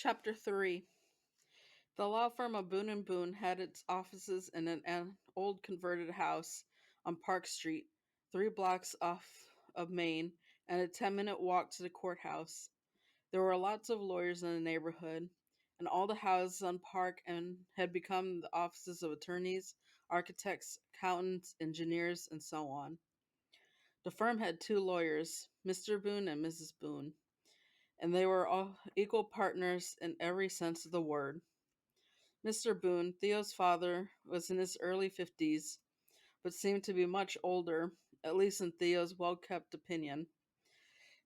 Chapter 3. The law firm of Boone and Boone had its offices in an old converted house on Park Street, 3 blocks off of Main, and a 10-minute walk to the courthouse. There were lots of lawyers in the neighborhood, and all the houses on Park and had become the offices of attorneys, architects, accountants, engineers, and so on. The firm had 2 lawyers, Mr. Boone and Mrs. Boone, and they were all equal partners in every sense of the word. Mr. Boone, Theo's father, was in his early 50s, but seemed to be much older, at least in Theo's well kept opinion.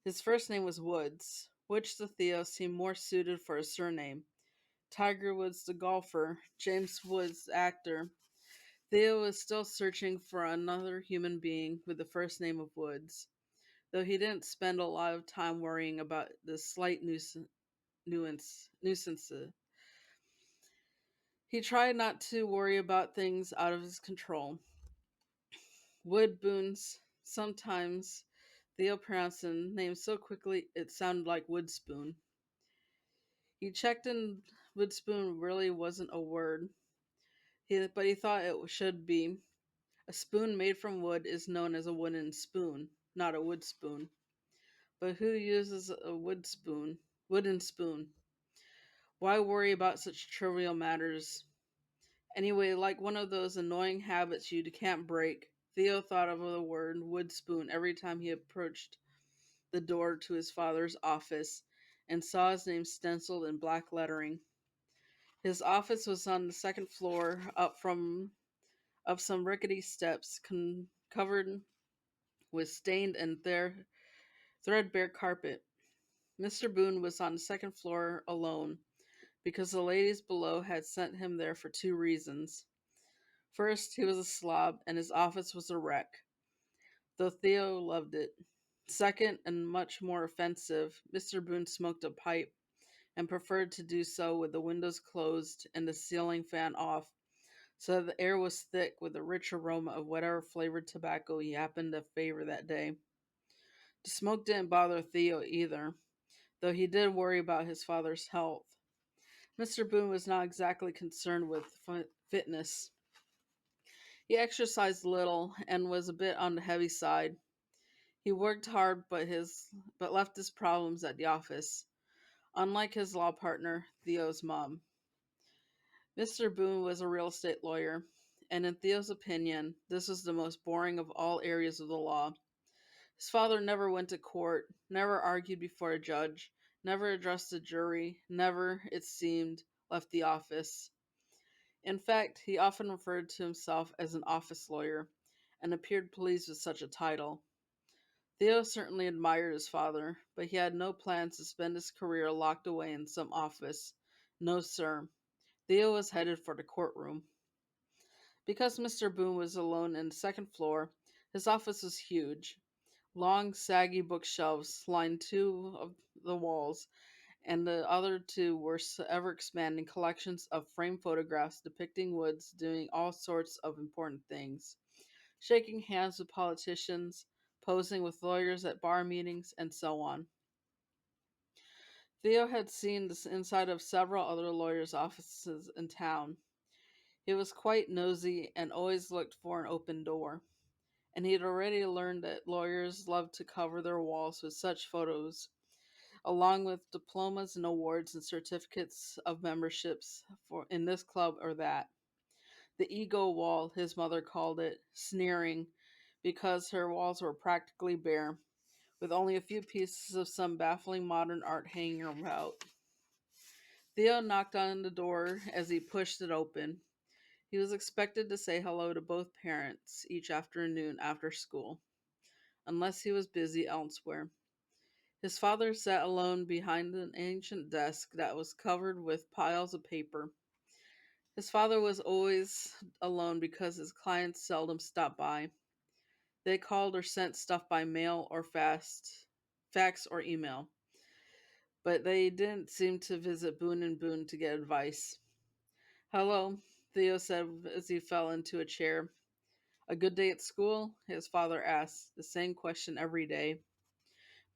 His first name was Woods, which to Theo seemed more suited for a surname. Tiger Woods, the golfer, James Woods, the actor. Theo was still searching for another human being with the first name of Woods, though he didn't spend a lot of time worrying about the slight nuisances. He tried not to worry about things out of his control. Wood Boons, sometimes Theo pronounced the name so quickly it sounded like Woodspoon. He checked in Woodspoon really wasn't a word, but he thought it should be. A spoon made from wood is known as a wooden spoon, not a wood spoon. But who uses a wooden spoon? Why worry about such trivial matters? Anyway, like one of those annoying habits you can't break, Theo thought of the word wood spoon every time he approached the door to his father's office and saw his name stenciled in black lettering. His office was on the second floor, up some rickety steps covered with stained and threadbare carpet. Mr. Boone was on the second floor alone because the ladies below had sent him there for 2 reasons. First, he was a slob and his office was a wreck, though Theo loved it. Second, and much more offensive, Mr. Boone smoked a pipe and preferred to do so with the windows closed and the ceiling fan off, so that the air was thick with the rich aroma of whatever flavored tobacco he happened to favor that day. The smoke didn't bother Theo either, though he did worry about his father's health. Mr. Boone was not exactly concerned with fitness. He exercised little and was a bit on the heavy side. He worked hard but left his problems at the office, unlike his law partner, Theo's mom. Mr. Boone was a real estate lawyer, and in Theo's opinion, this was the most boring of all areas of the law. His father never went to court, never argued before a judge, never addressed a jury, never, it seemed, left the office. In fact, he often referred to himself as an office lawyer and appeared pleased with such a title. Theo certainly admired his father, but he had no plans to spend his career locked away in some office. No, sir. Theo was headed for the courtroom. Because Mr. Boone was alone in the second floor, his office was huge. Long, saggy bookshelves lined 2 of the walls, and the other 2 were ever expanding collections of framed photographs depicting Woods doing all sorts of important things, shaking hands with politicians, posing with lawyers at bar meetings, and so on. Theo had seen the inside of several other lawyers' offices in town. He was quite nosy and always looked for an open door. And he had already learned that lawyers loved to cover their walls with such photos, along with diplomas and awards and certificates of memberships for in this club or that. The ego wall, his mother called it, sneering, because her walls were practically bare, with only a few pieces of some baffling modern art hanging about. Theo knocked on the door as he pushed it open. He was expected to say hello to both parents each afternoon after school, unless he was busy elsewhere. His father sat alone behind an ancient desk that was covered with piles of paper. His father was always alone because his clients seldom stopped by. They called or sent stuff by mail or fax or email, but they didn't seem to visit Boone and Boone to get advice. Hello, Theo said as he fell into a chair. A good day at school? His father asked, the same question every day.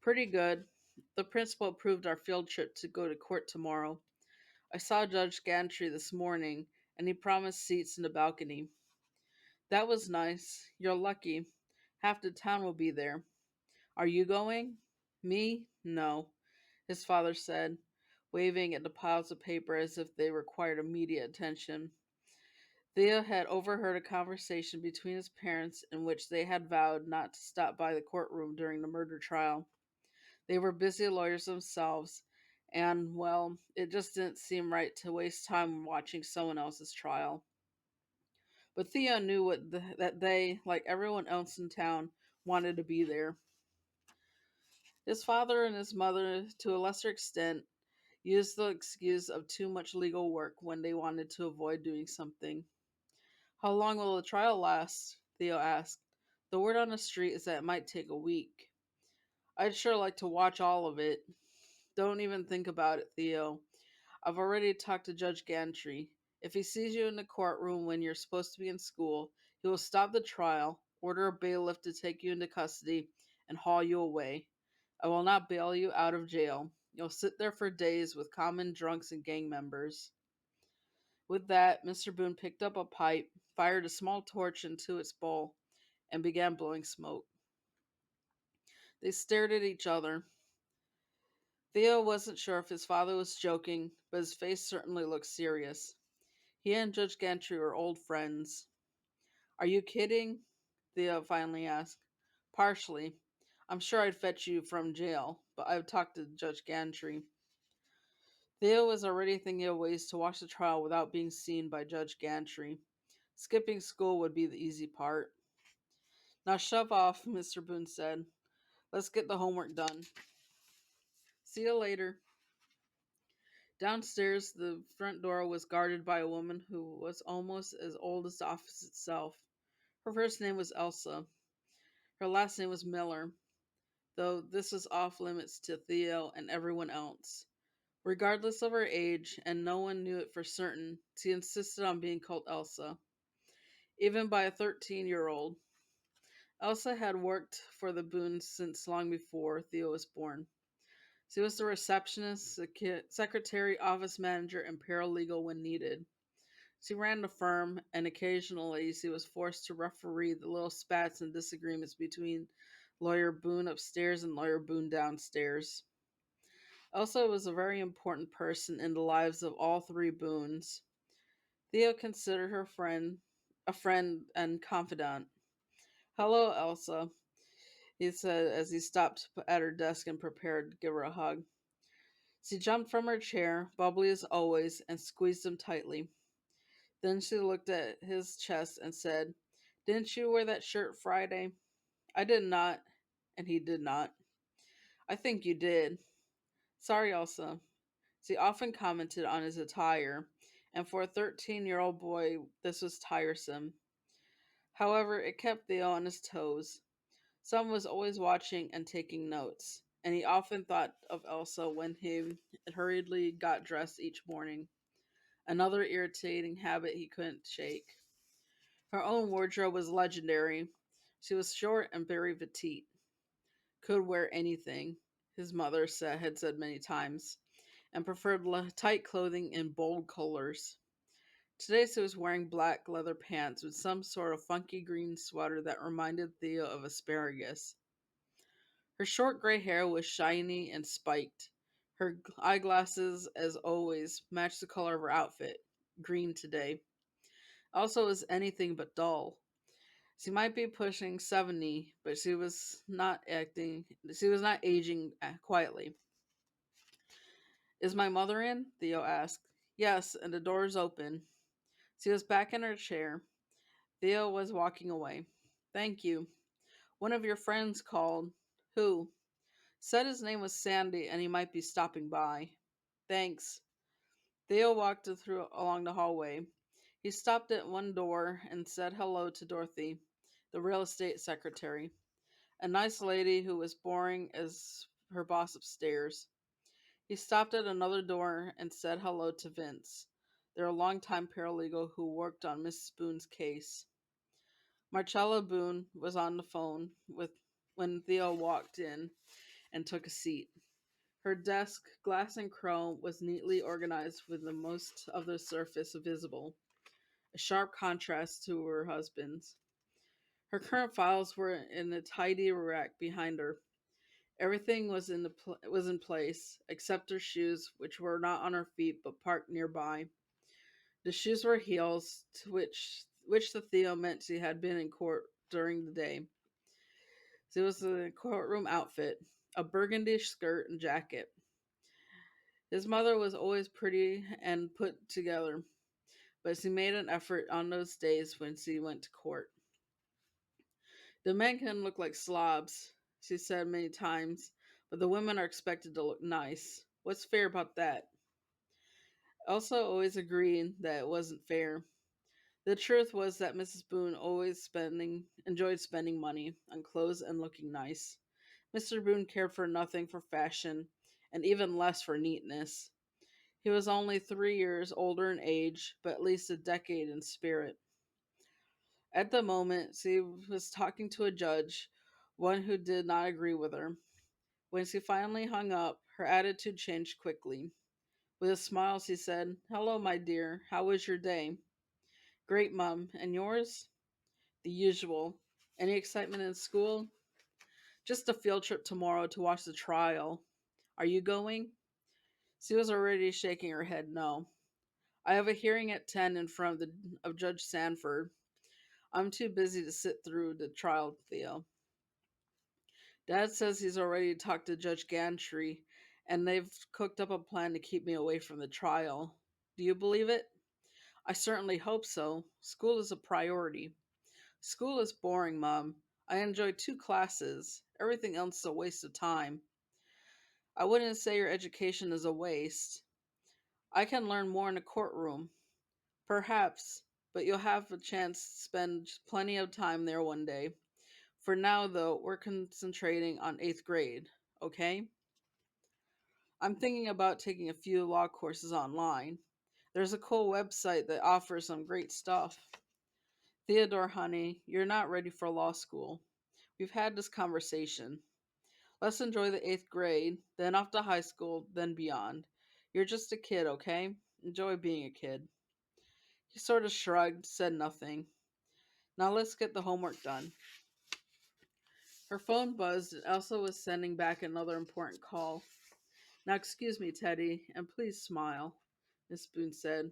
Pretty good. The principal approved our field trip to go to court tomorrow. I saw Judge Gantry this morning, and he promised seats in the balcony. That was nice. You're lucky. Half the town will be there. Are you going? Me? No, his father said, waving at the piles of paper as if they required immediate attention. Theo had overheard a conversation between his parents in which they had vowed not to stop by the courtroom during the murder trial. They were busy lawyers themselves, and, well, it just didn't seem right to waste time watching someone else's trial. But Theo knew that they, like everyone else in town, wanted to be there. His father and his mother, to a lesser extent, used the excuse of too much legal work when they wanted to avoid doing something. How long will the trial last? Theo asked. The word on the street is that it might take a week. I'd sure like to watch all of it. Don't even think about it, Theo. I've already talked to Judge Gantry. If he sees you in the courtroom when you're supposed to be in school, he will stop the trial, order a bailiff to take you into custody, and haul you away. I will not bail you out of jail. You'll sit there for days with common drunks and gang members. With that, Mr. Boone picked up a pipe, fired a small torch into its bowl, and began blowing smoke. They stared at each other. Theo wasn't sure if his father was joking, but his face certainly looked serious. He and Judge Gantry were old friends. Are you kidding? Theo finally asked. Partially. I'm sure I'd fetch you from jail, but I've talked to Judge Gantry. Theo was already thinking of ways to watch the trial without being seen by Judge Gantry. Skipping school would be the easy part. Now shove off, Mr. Boone said. Let's get the homework done. See you later. Downstairs, the front door was guarded by a woman who was almost as old as the office itself. Her first name was Elsa. Her last name was Miller, though this was off limits to Theo and everyone else. Regardless of her age, and no one knew it for certain, she insisted on being called Elsa, even by a 13-year-old. Elsa had worked for the Boons since long before Theo was born. She was the receptionist, secretary, office manager, and paralegal when needed. She ran the firm, and occasionally she was forced to referee the little spats and disagreements between Lawyer Boone upstairs and Lawyer Boone downstairs. Elsa was a very important person in the lives of all three Boons. Theo considered her a friend and confidant. Hello, Elsa, he said as he stopped at her desk and prepared to give her a hug. She jumped from her chair, bubbly as always, and squeezed him tightly. Then she looked at his chest and said, Didn't you wear that shirt Friday? I did not, and he did not. I think you did. Sorry, Elsa. She often commented on his attire, and for a 13-year-old boy, this was tiresome. However, it kept Theo on his toes. Someone was always watching and taking notes, and he often thought of Elsa when he hurriedly got dressed each morning. Another irritating habit he couldn't shake. Her own wardrobe was legendary. She was short and very petite. Could wear anything, his mother had said many times, and preferred tight clothing in bold colors. Today she was wearing black leather pants with some sort of funky green sweater that reminded Theo of asparagus. Her short gray hair was shiny and spiked. Her eyeglasses, as always, matched the color of her outfit, green today. Also was anything but dull. She might be pushing 70, but she was not aging quietly. Is my mother in? Theo asked. Yes, and the door's open. She was back in her chair. Theo was walking away. Thank you. One of your friends called. Who? Said his name was Sandy and he might be stopping by. Thanks. Theo walked through along the hallway. He stopped at one door and said hello to Dorothy, the real estate secretary, a nice lady who was boring as her boss upstairs. He stopped at another door and said hello to Vince, their longtime paralegal who worked on Mrs. Boone's case. Marchella Boone was on the phone when Theo walked in and took a seat. Her desk, glass and chrome, was neatly organized with the most of the surface visible, a sharp contrast to her husband's. Her current files were in a tidy rack behind her. Everything was in place, except her shoes, which were not on her feet but parked nearby. The shoes were heels, to which the Theo meant she had been in court during the day. It was a courtroom outfit, a burgundy skirt and jacket. His mother was always pretty and put together, but she made an effort on those days when she went to court. The men can look like slobs, she said many times, but the women are expected to look nice. What's fair about that? Elsa always agreed that it wasn't fair. The truth was that Mrs. Boone always enjoyed spending money on clothes and looking nice. Mr. Boone cared for nothing for fashion, and even less for neatness. He was only 3 years older in age, but at least a decade in spirit. At the moment, she was talking to a judge, one who did not agree with her. When she finally hung up, her attitude changed quickly. With a smile, she said, "Hello, my dear. How was your day?" "Great, Mum. And yours?" "The usual. Any excitement in school?" "Just a field trip tomorrow to watch the trial. Are you going?" She was already shaking her head no. "I have a hearing at 10 in front of Judge Sanford. I'm too busy to sit through the trial, Theo. Dad says he's already talked to Judge Gantry, and they've cooked up a plan to keep me away from the trial. Do you believe it?" "I certainly hope so. School is a priority." "School is boring, Mom. I enjoy 2 classes. Everything else is a waste of time." "I wouldn't say your education is a waste. I can learn more in a courtroom." "Perhaps, but you'll have a chance to spend plenty of time there one day. For now, though, we're concentrating on 8th grade, okay? I'm thinking about taking a few law courses online. There's a cool website that offers some great stuff." "Theodore, honey, you're not ready for law school. We've had this conversation. Let's enjoy the 8th grade, then off to high school, then beyond. You're just a kid, okay? Enjoy being a kid." He sort of shrugged, said nothing. "Now let's get the homework done." Her phone buzzed, and Elsa was sending back another important call. "Now excuse me, Teddy, and please smile," Miss Boone said.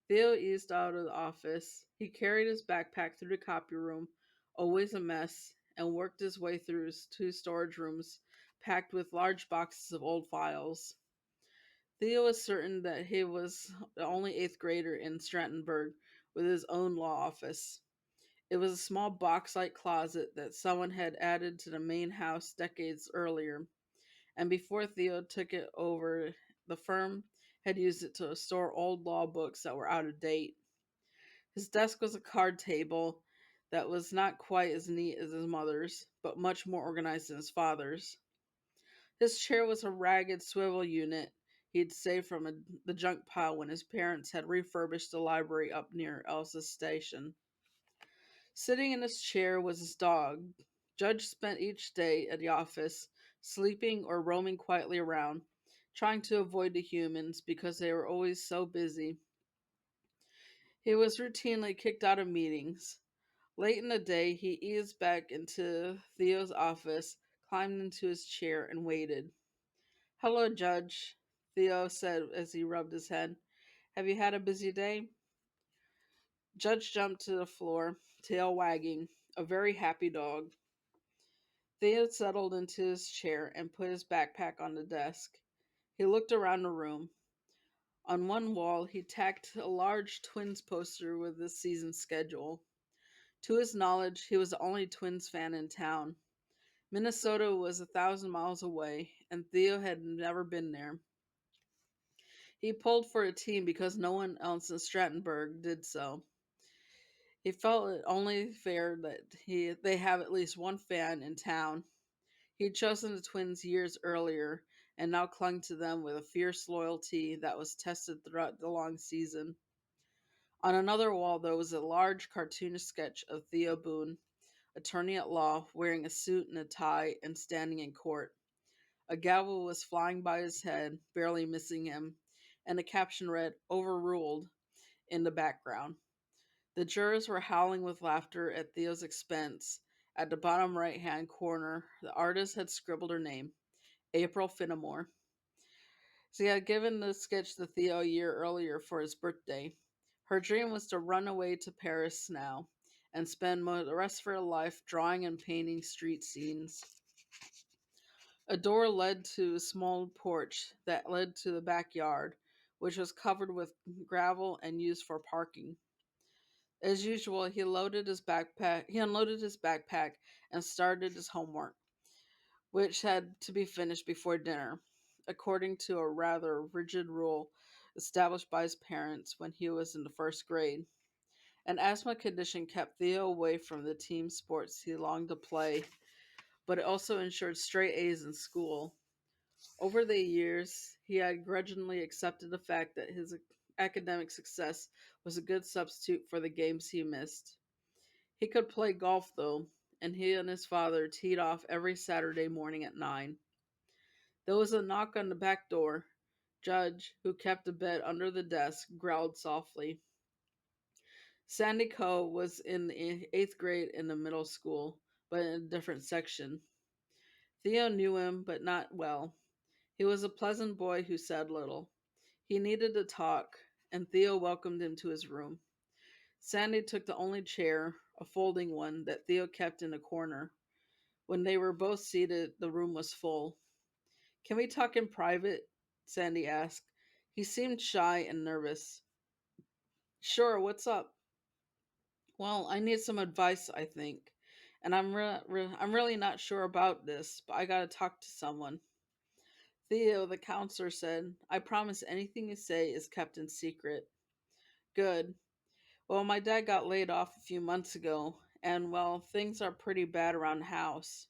Theo eased out of the office. He carried his backpack through the copy room, always a mess, and worked his way through his 2 storage rooms packed with large boxes of old files. Theo was certain that he was the only 8th grader in Strattonburg with his own law office. It was a small box-like closet that someone had added to the main house decades earlier, and before Theo took it over, the firm had used it to store old law books that were out of date. His desk was a card table that was not quite as neat as his mother's, but much more organized than his father's. His chair was a ragged swivel unit he'd saved from the junk pile when his parents had refurbished the library up near Elsa's station. Sitting in his chair was his dog. Judge spent each day at the office, sleeping or roaming quietly around, trying to avoid the humans because they were always so busy. He was routinely kicked out of meetings. Late in the day, he eased back into Theo's office, climbed into his chair, and waited. "Hello, Judge," Theo said as he rubbed his head. "Have you had a busy day?" Judge jumped to the floor, tail wagging, a very happy dog. Theo settled into his chair and put his backpack on the desk. He looked around the room. On one wall, he tacked a large Twins poster with the season schedule. To his knowledge, he was the only Twins fan in town. Minnesota was 1,000 miles away, and Theo had never been there. He pulled for a team because no one else in Strattonburg did so. He felt it only fair that they have at least one fan in town. He'd chosen the Twins years earlier and now clung to them with a fierce loyalty that was tested throughout the long season. On another wall, there was a large cartoonish sketch of Theo Boone, attorney at law, wearing a suit and a tie and standing in court. A gavel was flying by his head, barely missing him, and a caption read, "Overruled," in the background. The jurors were howling with laughter at Theo's expense. At the bottom right hand corner, the artist had scribbled her name, April Finnemore. She had given the sketch to Theo a year earlier for his birthday. Her dream was to run away to Paris now and spend the rest of her life drawing and painting street scenes. A door led to a small porch that led to the backyard, which was covered with gravel and used for parking. As usual, he unloaded his backpack and started his homework, which had to be finished before dinner, according to a rather rigid rule established by his parents when he was in the first grade. An asthma condition kept Theo away from the team sports he longed to play, but it also ensured straight A's in school. Over the years, he had grudgingly accepted the fact that his academic success was a good substitute for the games he missed. He could play golf, though, and he and his father teed off every Saturday morning at 9. There was a knock on the back door. Judge, who kept a bed under the desk, growled softly. Sandy Coe was in the 8th grade in the middle school, but in a different section. Theo knew him, but not well. He was a pleasant boy who said little. He needed to talk, and Theo welcomed him to his room. Sandy took the only chair, a folding one, that Theo kept in a corner. When they were both seated, the room was full. "Can we talk in private?" Sandy asked. He seemed shy and nervous. "Sure, what's up?" "Well, I need some advice, I think. And I'm really not sure about this, but I gotta talk to someone." Theo, the counselor, said, "I promise anything you say is kept in secret." "Good. Well, my dad got laid off a few months ago, and, well, things are pretty bad around the house."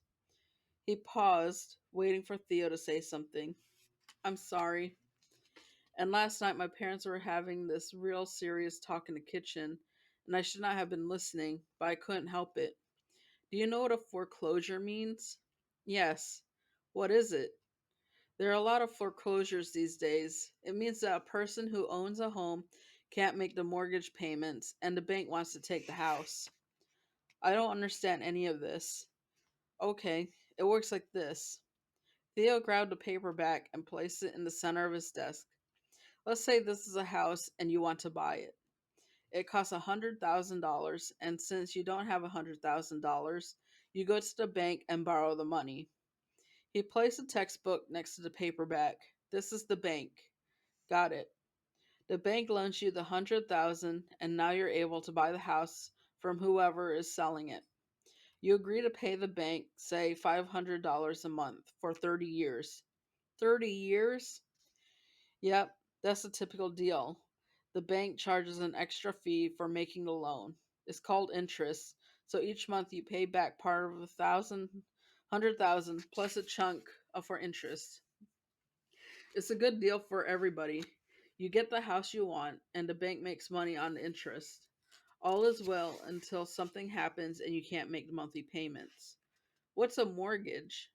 He paused, waiting for Theo to say something. "I'm sorry. And last night my parents were having this real serious talk in the kitchen, and I should not have been listening, but I couldn't help it. Do you know what a foreclosure means?" "Yes." "What is it?" "There are a lot of foreclosures these days. It means that a person who owns a home can't make the mortgage payments, and the bank wants to take the house." "I don't understand any of this." "Okay, it works like this." Theo grabbed a paperback and placed it in the center of his desk. "Let's say this is a house and you want to buy it. It costs $100,000, and since you don't have $100,000, you go to the bank and borrow the money." He placed a textbook next to the paperback. "This is the bank." "Got it. The bank loans you the 100,000, and now you're able to buy the house from whoever is selling it. You agree to pay the bank, say $500 a month for 30 years. 30 years? Yep, that's a typical deal. The bank charges an extra fee for making the loan. It's called interest. So each month you pay back part of 100,000 plus a chunk for interest. It's a good deal for everybody. You get the house you want, and the bank makes money on the interest. All is well until something happens and you can't make the monthly payments. What's a mortgage?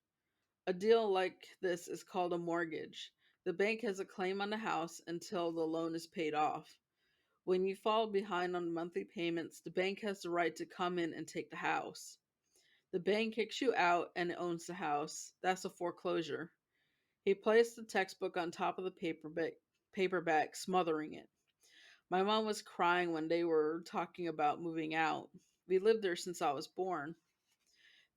A deal like this is called a mortgage. The bank has a claim on the house until the loan is paid off. When you fall behind on monthly payments, the bank has the right to come in and take the house. The bank kicks you out and it owns the house. That's a foreclosure. He placed the textbook on top of the paperback, smothering it. "My mom was crying when they were talking about moving out. We lived there since I was born."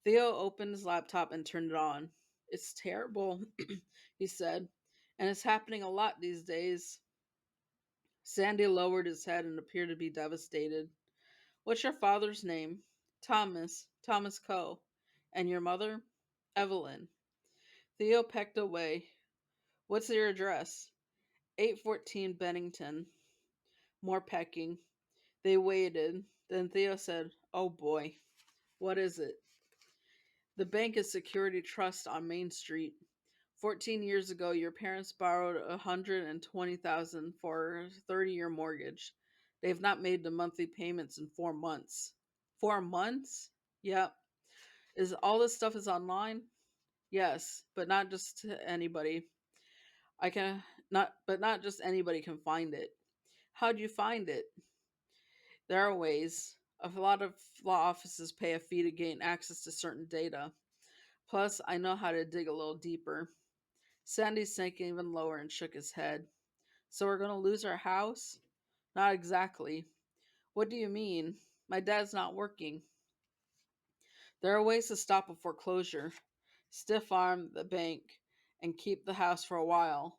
Theo opened his laptop and turned it on. "It's terrible," he said, "and it's happening a lot these days." Sandy lowered his head and appeared to be devastated. "What's your father's name?" "Thomas. Thomas Coe." "And your mother?" "Evelyn." Theo pecked away. "What's your address?" 814 Bennington. More pecking. They waited. Then Theo said, "Oh boy, what is it?" "The bank is Security Trust on Main Street. 14 years ago, your parents borrowed 120,000 for a 30-year mortgage. They've not made the monthly payments in 4 months." 4 months? Yep. Is all this stuff is online? Yes, but not just to anybody. I can not but not just anybody can find it. How'd you find it? There are ways. A lot of law offices pay a fee to gain access to certain data. Plus, I know how to dig a little deeper. Sandy sank even lower and shook his head. So we're going to lose our house? Not exactly. What do you mean? My dad's not working. There are ways to stop a foreclosure. Stiff arm the bank and keep the house for a while.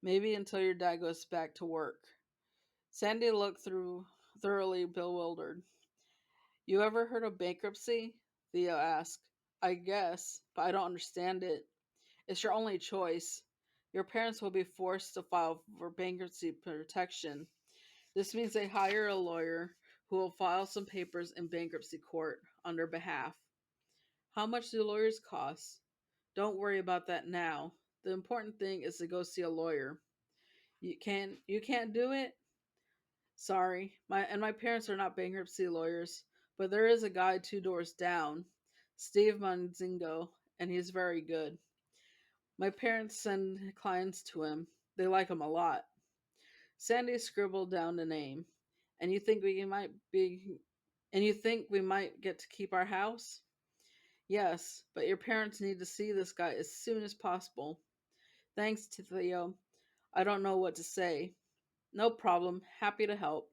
Maybe until your dad goes back to work. Sandy looked through thoroughly bewildered. You ever heard of bankruptcy? Theo asked. I guess, but I don't understand it. It's your only choice. Your parents will be forced to file for bankruptcy protection. This means they hire a lawyer who will file some papers in bankruptcy court on their behalf. How much do lawyers cost? Don't worry about that now. The important thing is to go see a lawyer. You can't do it? Sorry. My parents are not bankruptcy lawyers, but there is a guy two doors down, Steve Manzingo, and he's very good. My parents send clients to him. They like him a lot. Sandy scribbled down the name. And you think we might be and you think we might get to keep our house? Yes, but your parents need to see this guy as soon as possible. Thanks to Theo. I don't know what to say. No problem. Happy to help.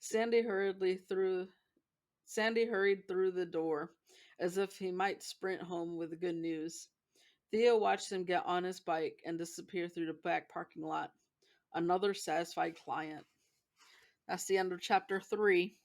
Sandy hurriedly through Sandy hurried through the door as if he might sprint home with the good news. Theo watched him get on his bike and disappear through the back parking lot. Another satisfied client. That's the end of chapter 3.